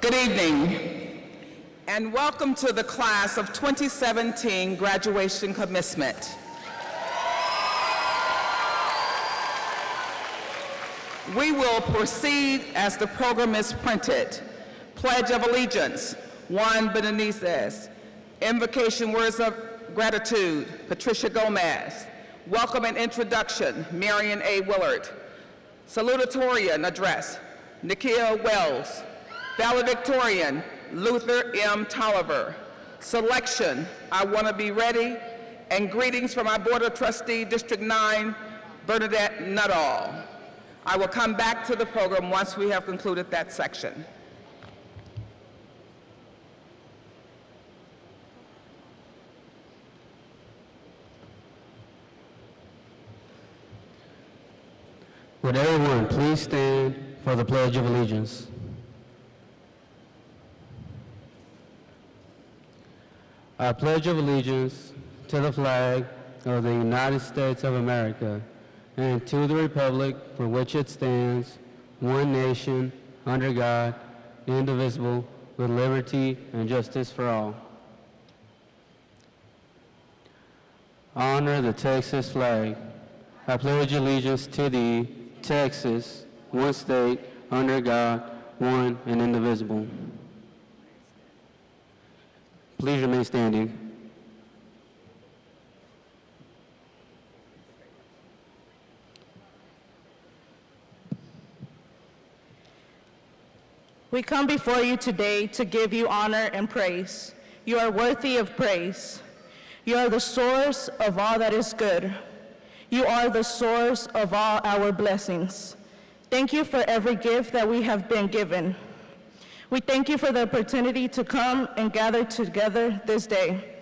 Good evening, and welcome to the class of 2017 graduation commencement. We will proceed as the program is printed. Pledge of Allegiance, Juan Benitez. Invocation words of gratitude, Patricia Gomez. Welcome and introduction, Marion A. Willard. Salutatorian address, Nikia Wells. Valedictorian, Luther M. Tolliver. Selection, I Want to Be Ready. And greetings from our Board of Trustee, District 9, Bernadette Nuttall. I will come back to the program once we have concluded that section. Would everyone please stand for the Pledge of Allegiance? I pledge of allegiance to the flag of the United States of America and to the republic for which it stands, one nation, under God, indivisible, with liberty and justice for all. Honor the Texas flag. I pledge allegiance to thee, Texas, one state, under God, one and indivisible. Please remain standing. We come before you today to give you honor and praise. You are worthy of praise. You are the source of all that is good. You are the source of all our blessings. Thank you for every gift that we have been given. We thank you for the opportunity to come and gather together this day.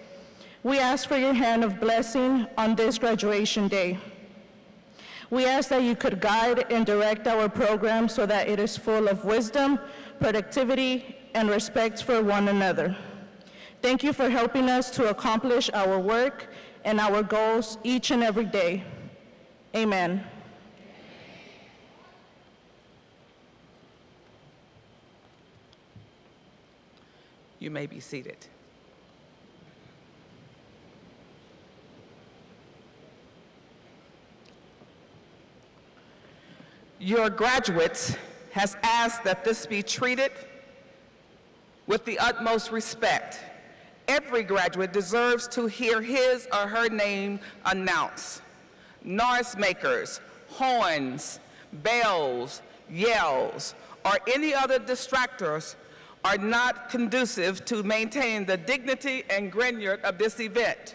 We ask for your hand of blessing on this graduation day. We ask that you could guide and direct our program so that it is full of wisdom, productivity, and respect for one another. Thank you for helping us to accomplish our work and our goals each and every day. Amen. You may be seated. Your graduates has asked that this be treated with the utmost respect. Every graduate deserves to hear his or her name announced. Noise makers, horns, bells, yells, or any other distractors are not conducive to maintain the dignity and grandeur of this event.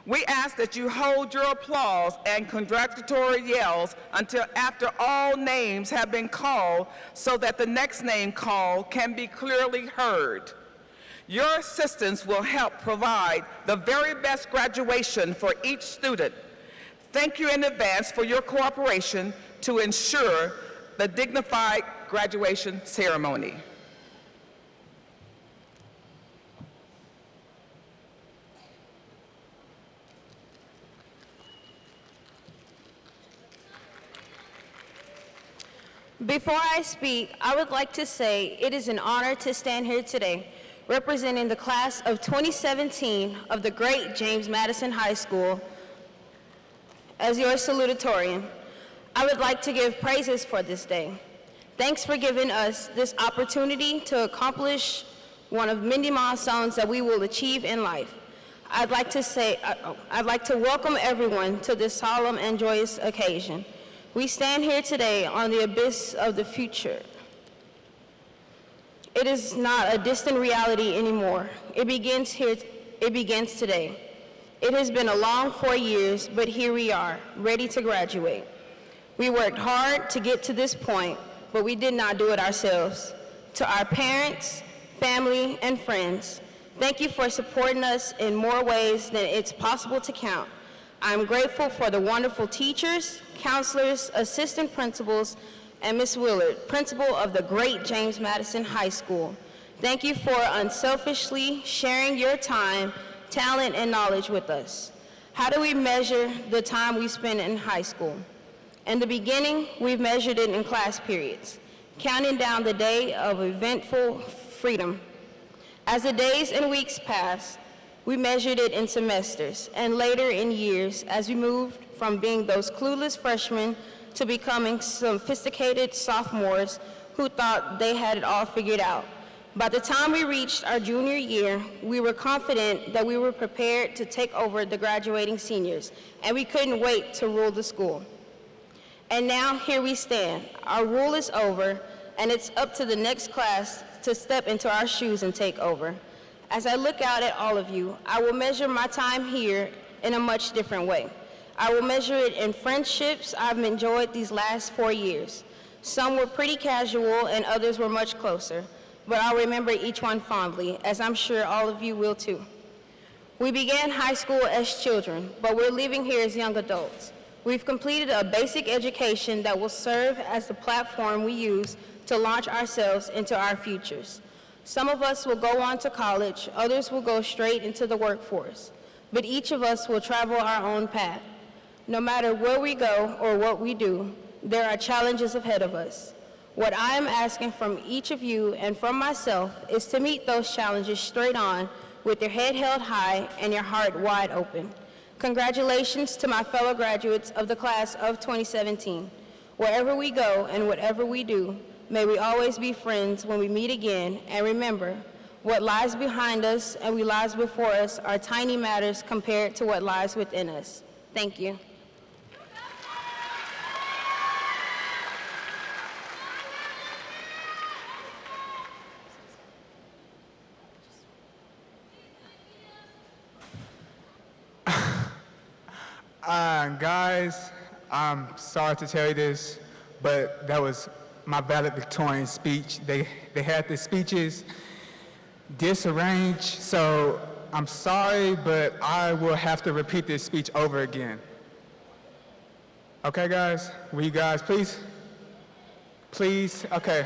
We ask that you hold your applause and congratulatory yells until after all names have been called so that the next name called can be clearly heard. Your assistance will help provide the very best graduation for each student. Thank you in advance for your cooperation to ensure the dignified graduation ceremony. Before I speak, I would like to say it is an honor to stand here today representing the class of 2017 of the great James Madison High School as your salutatorian. I would like to give praises for this day. Thanks for giving us this opportunity to accomplish one of many milestones that we will achieve in life. I'd like to welcome everyone to this solemn and joyous occasion. We stand here today on the abyss of the future. It is not a distant reality anymore. It begins today. It has been a long 4 years, but here we are, ready to graduate. We worked hard to get to this point, but we did not do it ourselves. To our parents, family, and friends, thank you for supporting us in more ways than it's possible to count. I'm grateful for the wonderful teachers, counselors, assistant principals, and Ms. Willard, principal of the great James Madison High School. Thank you for unselfishly sharing your time, talent, and knowledge with us. How do we measure the time we spend in high school? In the beginning, we've measured it in class periods, counting down the day of eventful freedom. As the days and weeks passed, we measured it in semesters and later in years as we moved from being those clueless freshmen to becoming sophisticated sophomores who thought they had it all figured out. By the time we reached our junior year, we were confident that we were prepared to take over the graduating seniors, and we couldn't wait to rule the school. And now here we stand. Our rule is over, and it's up to the next class to step into our shoes and take over. As I look out at all of you, I will measure my time here in a much different way. I will measure it in friendships I've enjoyed these last 4 years. Some were pretty casual and others were much closer, but I'll remember each one fondly, as I'm sure all of you will too. We began high school as children, but we're leaving here as young adults. We've completed a basic education that will serve as the platform we use to launch ourselves into our futures. Some of us will go on to college, others will go straight into the workforce, but each of us will travel our own path. No matter where we go or what we do, there are challenges ahead of us. What I am asking from each of you and from myself is to meet those challenges straight on with your head held high and your heart wide open. Congratulations to my fellow graduates of the class of 2017. Wherever we go and whatever we do, may we always be friends when we meet again, and remember, what lies behind us and what lies before us are tiny matters compared to what lies within us. Thank you. Guys, I'm sorry to tell you this, but that was my valedictorian speech. They had the speeches disarranged, so I'm sorry, but I will have to repeat this speech over again. Okay, guys? Will you guys please? Please? Okay.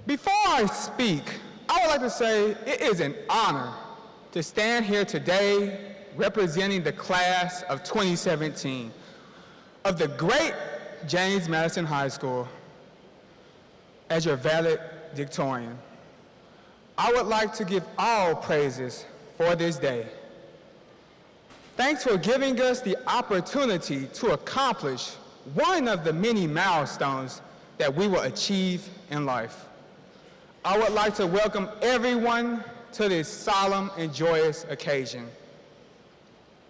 Before I speak, I would like to say it is an honor to stand here today representing the class of 2017 of the great James Madison High School as your valedictorian. I would like to give all praises for this day. Thanks for giving us the opportunity to accomplish one of the many milestones that we will achieve in life. I would like to welcome everyone to this solemn and joyous occasion.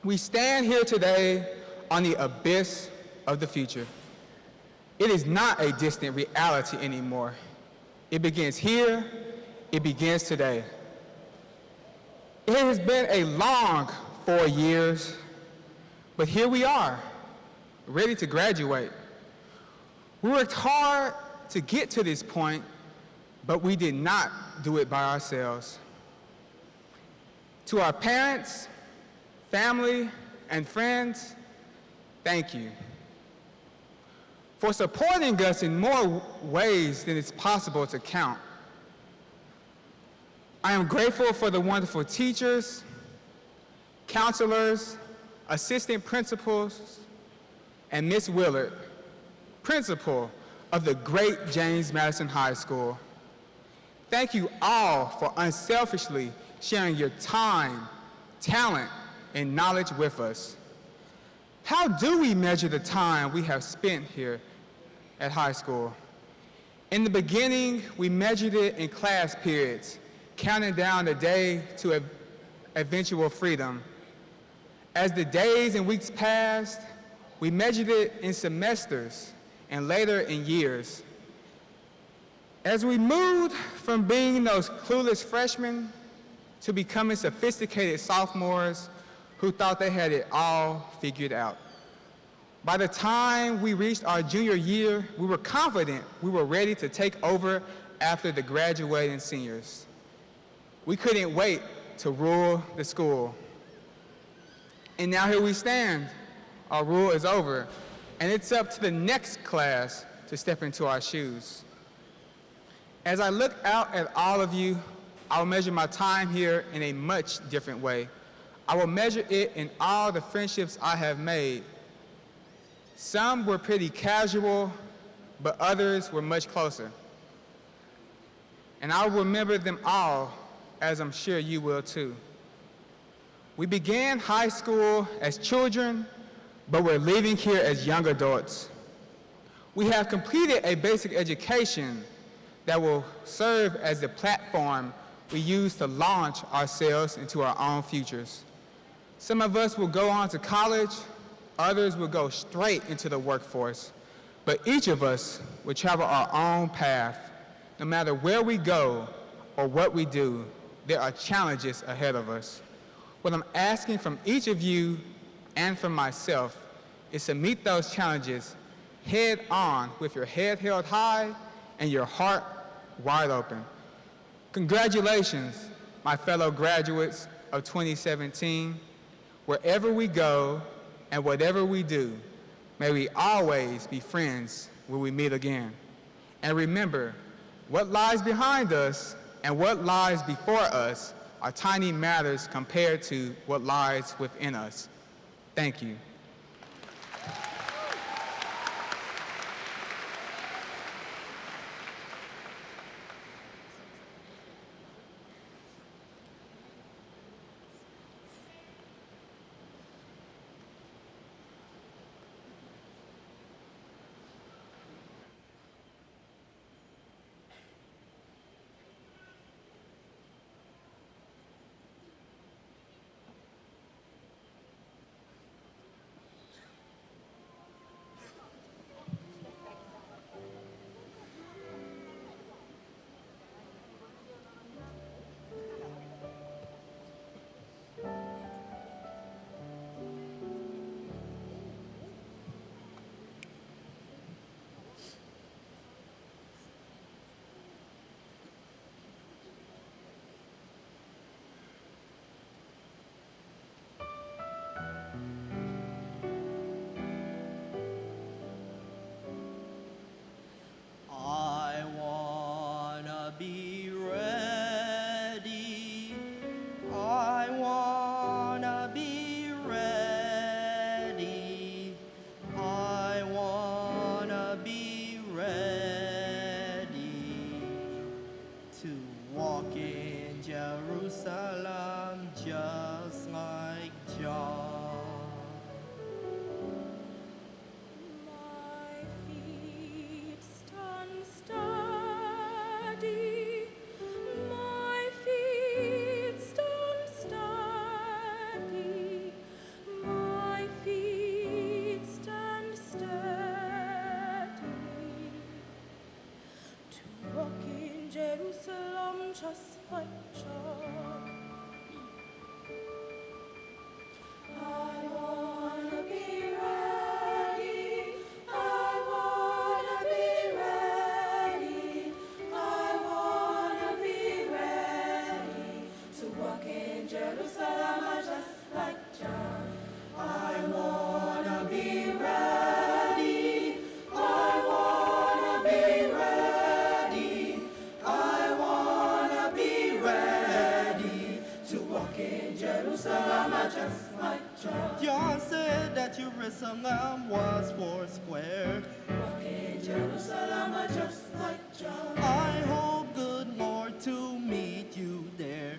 We stand here today on the abyss of the future. It is not a distant reality anymore. It begins here, it begins today. It has been a long 4 years, but here we are, ready to graduate. We worked hard to get to this point, but we did not do it by ourselves. To our parents, family, and friends, thank you for supporting us in more ways than it's possible to count. I am grateful for the wonderful teachers, counselors, assistant principals, and Miss Willard, principal of the great James Madison High School. Thank you all for unselfishly sharing your time, talent, and knowledge with us. How do we measure the time we have spent here at high school? In the beginning, we measured it in class periods, counting down the day to eventual freedom. As the days and weeks passed, we measured it in semesters and later in years. As we moved from being those clueless freshmen to becoming sophisticated sophomores who thought they had it all figured out. By the time we reached our junior year, we were confident we were ready to take over after the graduating seniors. We couldn't wait to rule the school. And now here we stand. Our rule is over, and it's up to the next class to step into our shoes. As I look out at all of you, I will measure my time here in a much different way. I will measure it in all the friendships I have made. Some were pretty casual, but others were much closer. And I'll remember them all, as I'm sure you will too. We began high school as children, but we're leaving here as young adults. We have completed a basic education that will serve as the platform we use to launch ourselves into our own futures. Some of us will go on to college, others will go straight into the workforce, but each of us will travel our own path. No matter where we go or what we do, there are challenges ahead of us. What I'm asking from each of you and from myself is to meet those challenges head on with your head held high and your heart wide open. Congratulations, my fellow graduates of 2017. Wherever we go and whatever we do, may we always be friends when we meet again. And remember, what lies behind us and what lies before us are tiny matters compared to what lies within us. Thank you. I wanna be ready. I wanna be ready. I wanna be ready to walk in Jerusalem just like John. My feet stand steady. My feet stand steady. My feet stand steady. To walk in Jerusalem just like John. I wanna be ready. I wanna be ready. I wanna be ready to walk in Jerusalem just like John. I wanna be ready. I wanna be ready. I wanna be ready to walk in Jerusalem just like John. John said that Jerusalem was four square. Walk in Jerusalem just like John. I hope, good Lord, to meet you there.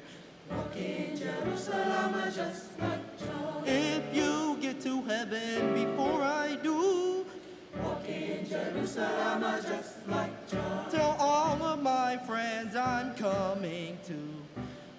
Walk in Jerusalem just like John. If you get to heaven before I do, Walk in Jerusalem just like John. tell all of my friends I'm coming to.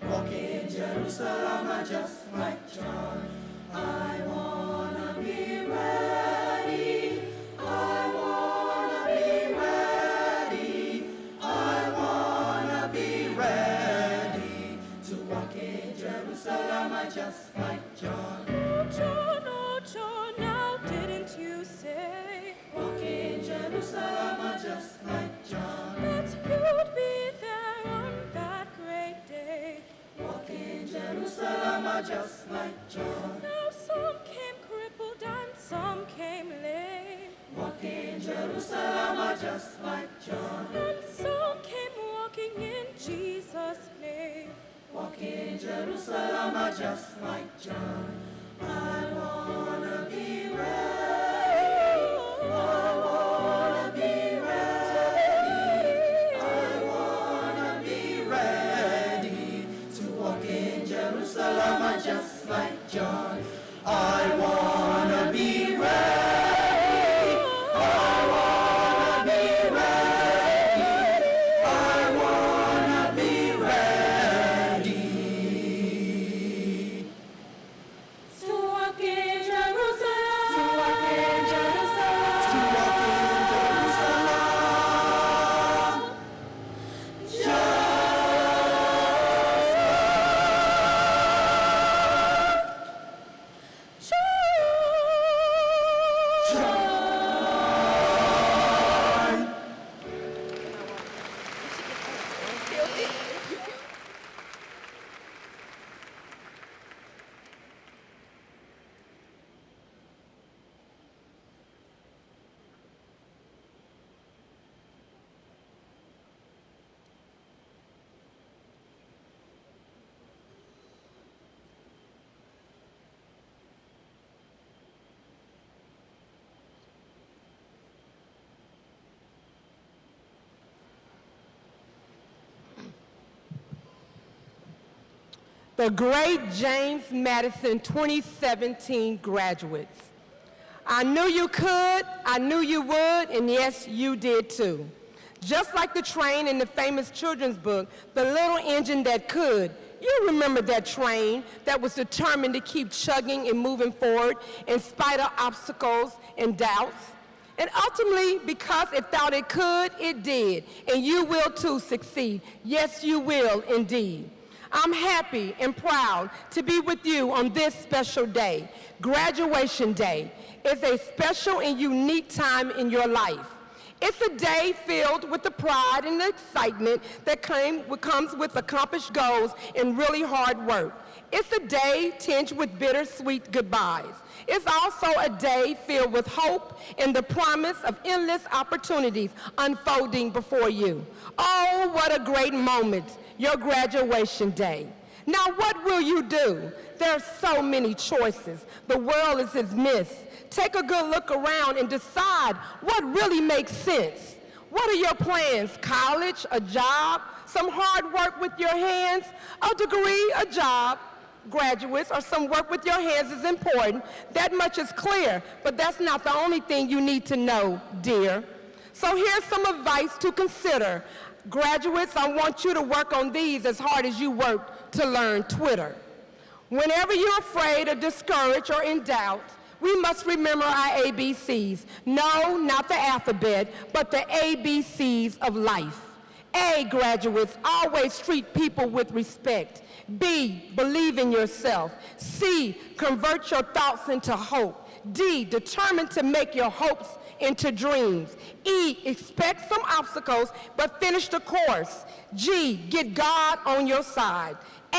Walk in Jerusalem just like John. I wanna be ready. I wanna be ready. I wanna be ready to walk in Jerusalem just like John. Oh John, now didn't you say? Walk in Jerusalem just like John. That you'd be there on that great day. Walk in Jerusalem just like John. Now some came crippled and some came lame. Walk in Jerusalem just like John. And some came walking in Jesus' name. Walk in Jerusalem just like John. I wanna be ready. like John. I wanna be ready. I wanna be ready. I wanna be ready. To walk in Jerusalem. To walk in Jerusalem. To walk in Jerusalem. The great James Madison 2017 graduates. I knew you could, I knew you would, and yes, you did too. Just like the train in the famous children's book, The Little Engine That Could, you remember that train that was determined to keep chugging and moving forward in spite of obstacles and doubts. And ultimately, because it thought it could, it did. And you will too succeed. Yes, you will indeed. I'm happy and proud to be with you on this special day. Graduation Day is a special and unique time in your life. It's a day filled with the pride and the excitement that comes with accomplished goals and really hard work. It's a day tinged with bittersweet goodbyes. It's also a day filled with hope and the promise of endless opportunities unfolding before you. Oh, what a great moment, your graduation day. Now, what will you do? There are so many choices. The world is his midst. Take a good look around and decide what really makes sense. What are your plans? College, a job, some hard work with your hands, a degree, a job? Graduates, or some work with your hands is important. That much is clear, but that's not the only thing you need to know, dear. So here's some advice to consider. Graduates, I want you to work on these as hard as you work to learn Twitter. Whenever you're afraid or discouraged or in doubt, we must remember our ABCs. No, not the alphabet, but the ABCs of life. A, graduates, always treat people with respect. B, believe in yourself. C, convert your thoughts into hope. D, determined to make your hopes into dreams. E, expect some obstacles, but finish the course. G, get God on your side.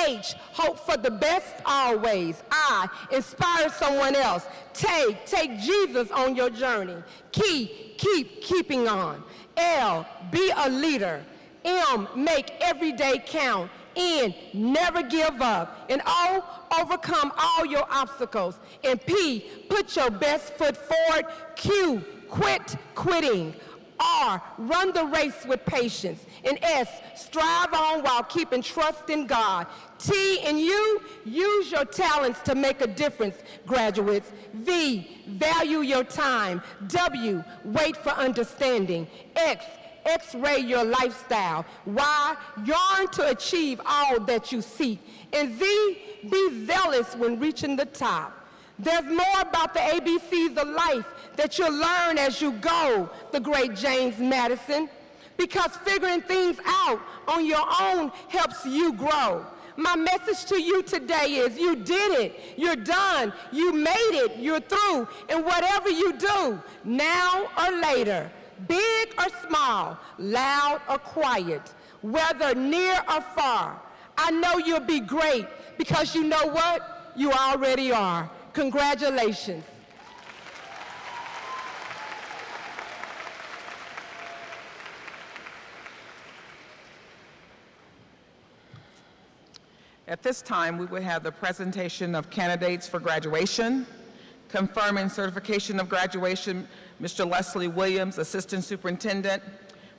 H, hope for the best always. I, inspire someone else. Take Jesus on your journey. Keep keeping on. L, be a leader. M, make every day count. N, never give up. And O, overcome all your obstacles. And P, put your best foot forward. Q, quit quitting. R, run the race with patience. And S, strive on while keeping trust in God. T, and U, use your talents to make a difference, graduates. V, value your time. W, wait for understanding. X, X-ray your lifestyle. Y, yearn to achieve all that you seek. And Z, be zealous when reaching the top. There's more about the ABCs of life that you'll learn as you go, the great James Madison, because figuring things out on your own helps you grow. My message to you today is you did it, you're done, you made it, you're through, and whatever you do, now or later, big or small, loud or quiet, whether near or far, I know you'll be great because you know what? You already are. Congratulations. At this time, we will have the presentation of candidates for graduation. Confirming certification of graduation, Mr. Leslie Williams, Assistant Superintendent.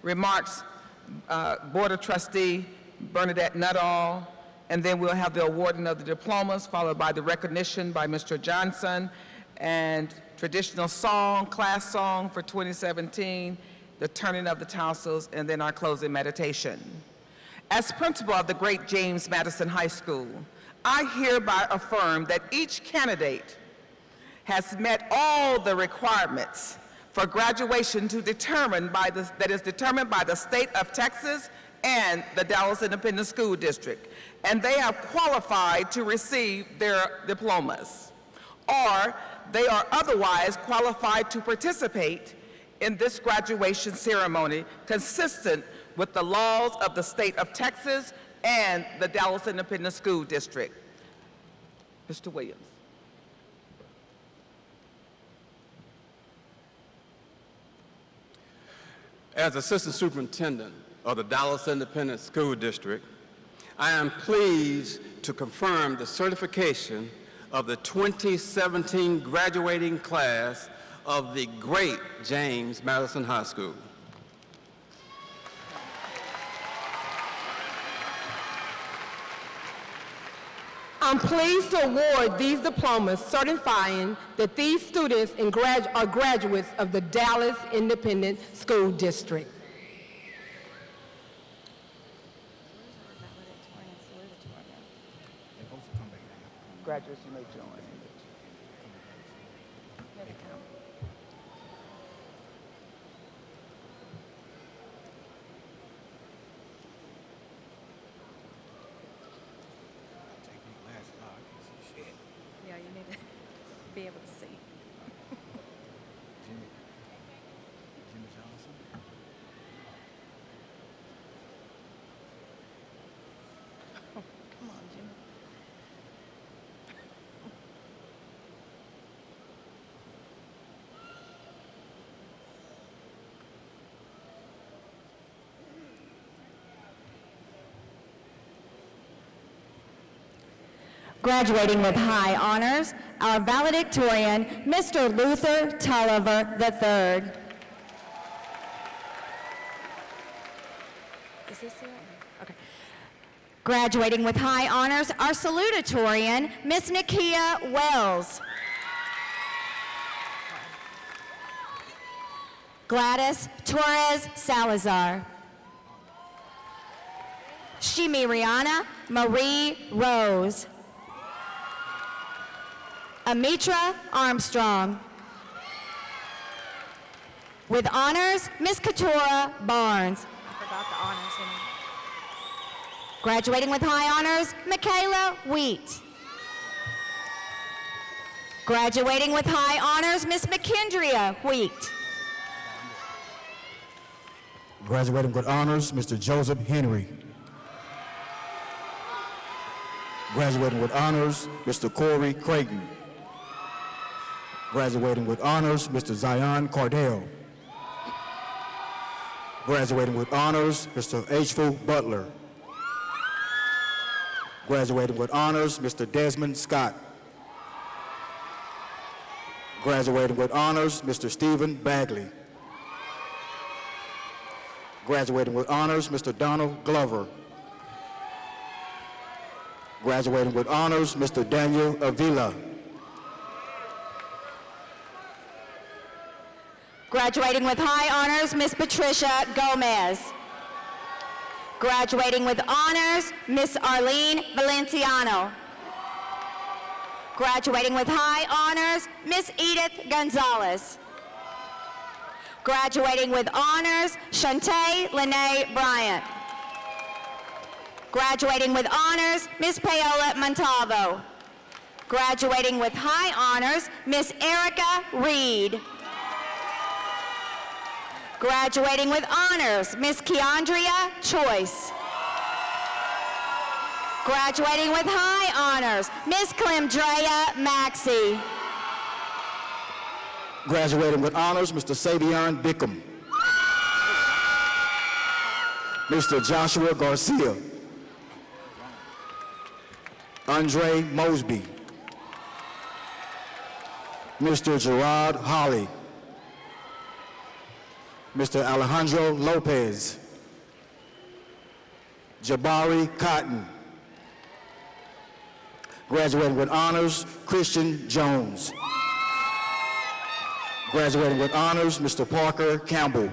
Remarks, Board of Trustee Bernadette Nuttall. and then we'll have the awarding of the diplomas, followed by the recognition by Mr. Johnson, and traditional song, class song for 2017, the turning of the tassels, and then our closing meditation. As principal of the great James Madison High School, I hereby affirm that each candidate has met all the requirements for graduation that is determined by the state of Texas and the Dallas Independent School District, and they have qualified to receive their diplomas, or they are otherwise qualified to participate in this graduation ceremony consistent with the laws of the state of Texas and the Dallas Independent School District. Mr. Williams. As Assistant Superintendent of the Dallas Independent School District, I am pleased to confirm the certification of the 2017 graduating class of the great James Madison High School. I'm pleased to award these diplomas certifying that these students are graduates of the Dallas Independent School District. Graduates, you may join. Yeah, you need to be able to see. Jimmy Johnson. Come on, Jimmy. Graduating with high honors, our valedictorian, Mr. Luther Tulliver III. Is this it? Okay. Graduating with high honors, our salutatorian, Miss Nakia Wells. Gladys Torres Salazar. Shimiriana Marie Rose. Amitra Armstrong. With honors, Miss Katora Barnes. I forgot the honors. Graduating with high honors, Michaela Wheat. Graduating with high honors, Miss McKendria Wheat. Graduating with honors, Mr. Joseph Henry. Graduating with honors, Mr. Corey Creighton. Graduating with honors, Mr. Zion Cardell. Graduating with honors, Mr. H. Butler. Graduating with honors, Mr. Desmond Scott. Graduating with honors, Mr. Stephen Bagley. Graduating with honors, Mr. Donald Glover. Graduating with honors, Mr. Daniel Avila. Graduating with high honors, Miss Patricia Gomez. Graduating with honors, Miss Arlene Valenciano. Graduating with high honors, Miss Edith Gonzalez. Graduating with honors, Shantae Lene Bryant. Graduating with honors, Miss Paola Montalvo. Graduating with high honors, Miss Erica Reed. Graduating with honors, Miss Keandria Choice. Graduating with high honors, Miss Clemdrea Maxey. Graduating with honors, Mr. Savion Bickham. Mr. Joshua Garcia. Andre Mosby. Mr. Gerard Holly. Mr. Alejandro Lopez. Jabari Cotton. Graduating with honors, Christian Jones. Graduating with honors, Mr. Parker Campbell.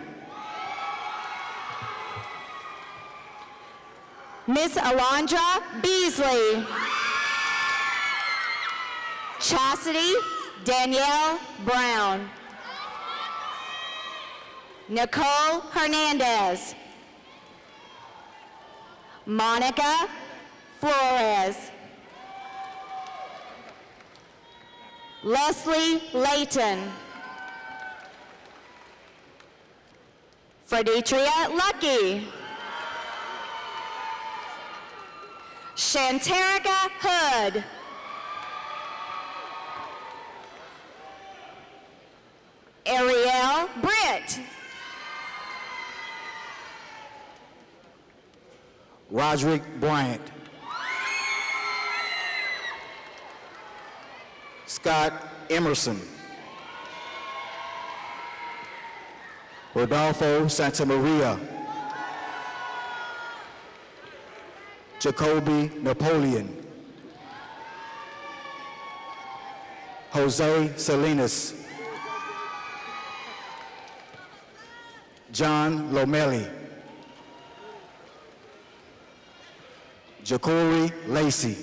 Miss Alondra Beasley. Chastity Danielle Brown. Nicole Hernandez. Monica Flores. Leslie Layton. Fredetria Lucky. Shanterica Hood. Ariel Britt. Roderick Bryant. Scott Emerson. Rodolfo Santamaria. Jacoby Napoleon. Jose Salinas. John Lomelli. Ja'Cory Lacey.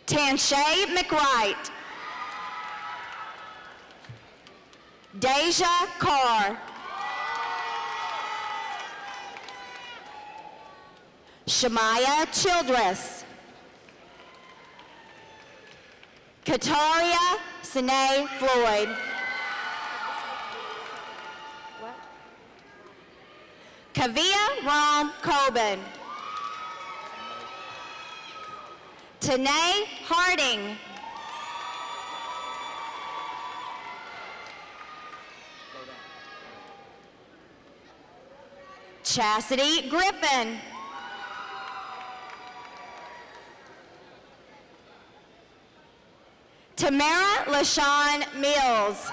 Tanshay McWright. Deja Carr. Shamaya Childress. Kataria Sine Floyd. Kavia Rom Coben. Tanae Harding. Chastity Griffin. Tamara LaShawn Mills.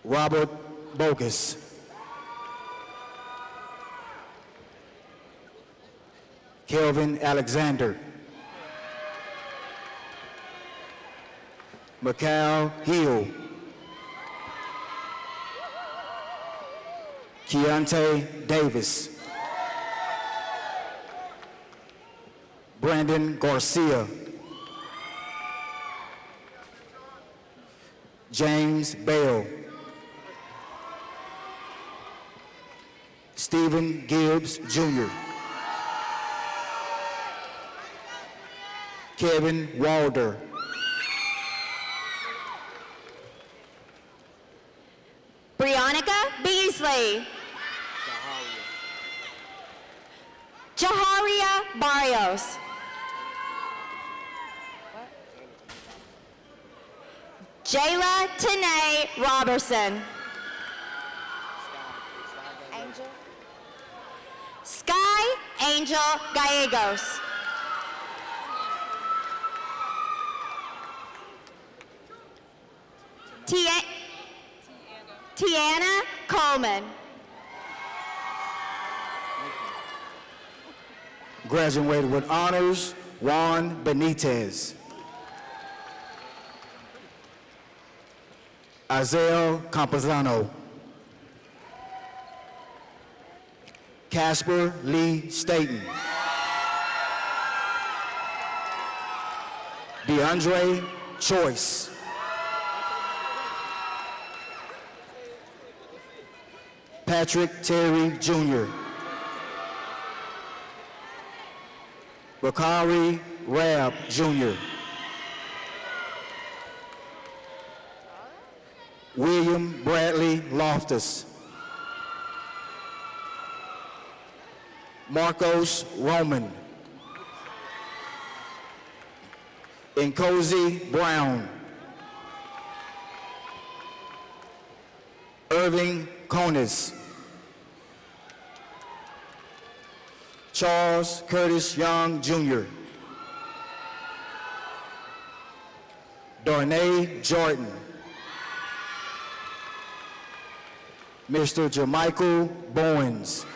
Robert Bogus. Kelvin Alexander. Mikal Hill. Keontae Davis. Brandon Garcia. James Bell. Stephen Gibbs Jr. Kevin Walder. Briannica Beasley. Jaharia Barrios. Jayla Tanae Robertson. Sky Angel Gallegos. Tiana Coleman. Graduated with honors, Juan Benitez. Azel Campuzano. Casper Lee Staten. DeAndre Choice. Patrick Terry Jr. Bakari Rab Jr. William Bradley Loftus. Marcos Roman. Nkosi Brown. Irving Conis. Charles Curtis Young Jr. Darnay Jordan. Mr. Jermichael Bowens.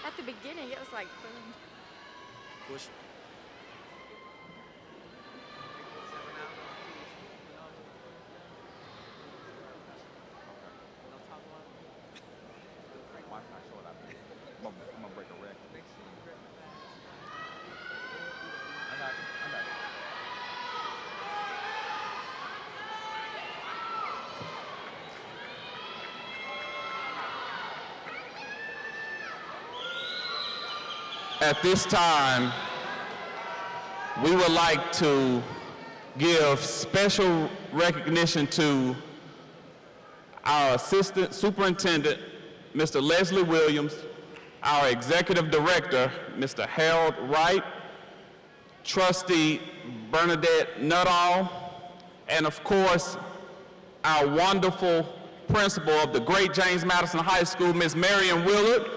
At the beginning, it was like, boom. Push. At this time, we would like to give special recognition to our Assistant Superintendent, Mr. Leslie Williams, our Executive Director, Mr. Harold Wright, Trustee Bernadette Nuttall, and of course, our wonderful principal of the great James Madison High School, Ms. Marion Willard,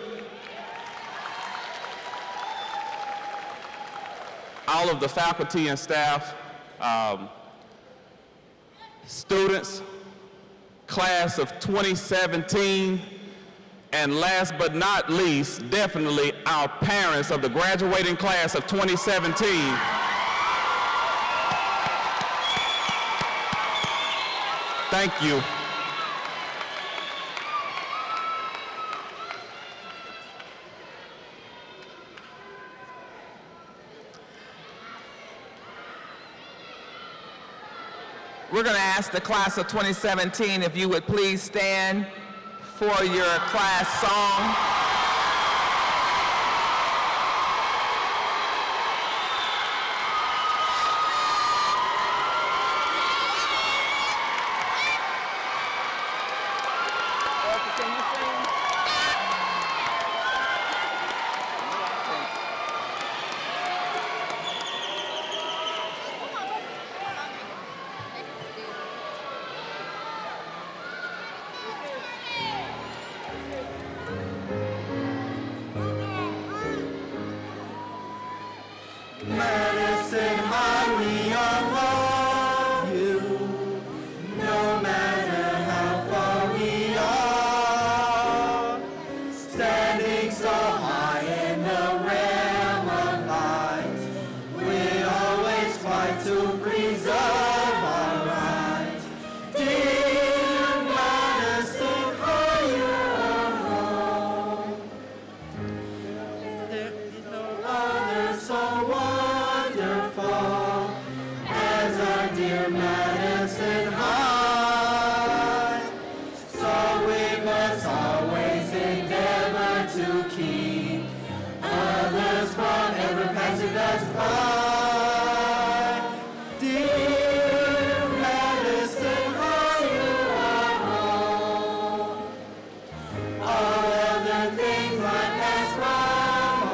all of the faculty and staff, students, class of 2017, and last but not least, definitely our parents of the graduating class of 2017. Thank you. We're going to ask the class of 2017 if you would please stand for your class song. Madison High, we all love you. No matter how far we are, standing so high in the realm of light, we always fight to preserve our rights. Dear Madison High, you are home. There is no other so wonderful as our dear Madison High. So we must always endeavor to keep others from ever passing us by. Dear Madison High, you are home. All other things might pass from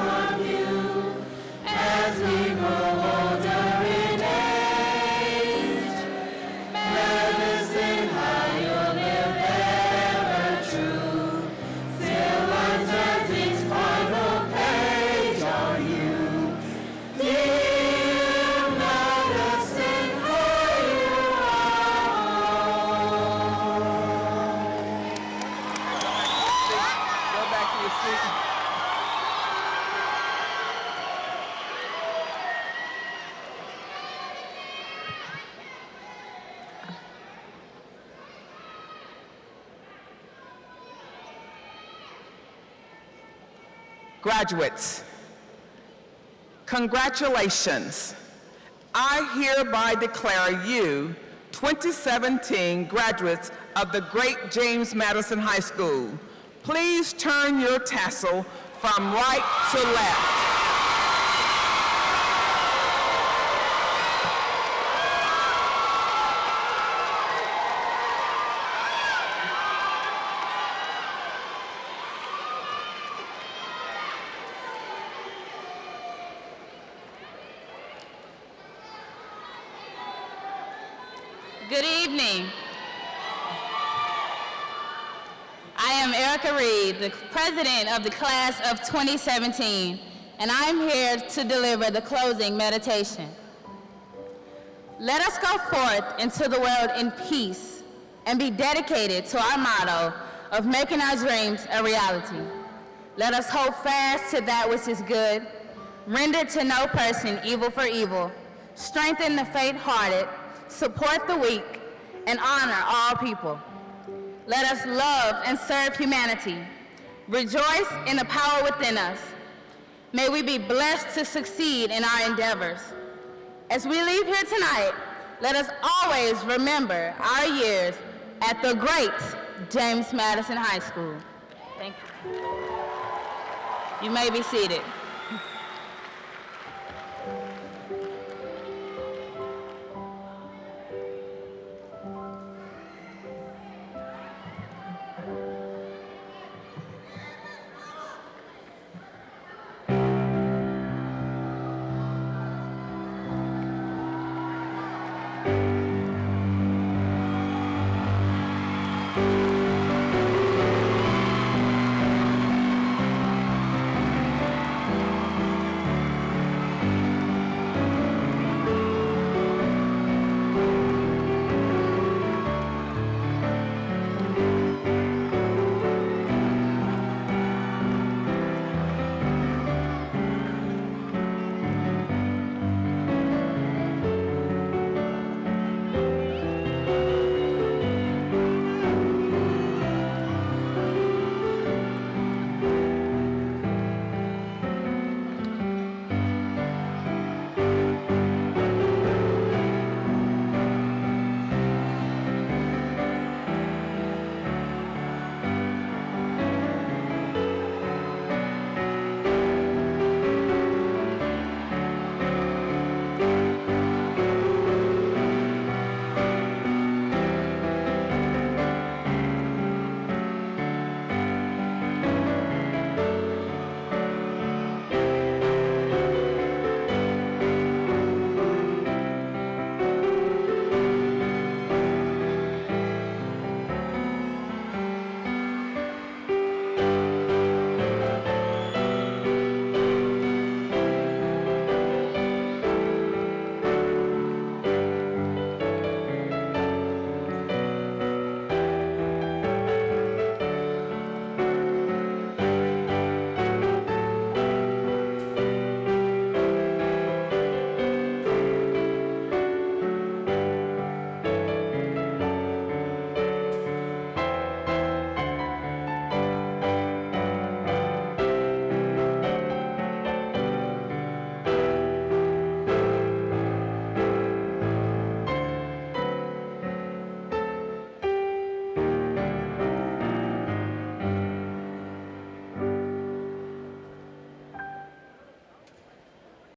our view as we grow older in age. Madison High, you'll live ever true, till eternity final page are you. Dear Madison High, you are. Go back to your seat. Graduates, congratulations. I hereby declare you 2017 graduates of the great James Madison High School. Please turn your tassel from right to left. Good evening. I am Erica Reed, the president of the class of 2017. and I am here to deliver the closing meditation. Let us go forth into the world in peace and be dedicated to our motto of making our dreams a reality. Let us hold fast to that which is good, render to no person evil for evil, strengthen the faint-hearted, support the weak, and honor all people. Let us love and serve humanity, rejoice in the power within us. May we be blessed to succeed in our endeavors. As we leave here tonight, let us always remember our years at the great James Madison High School. Thank you. You may be seated.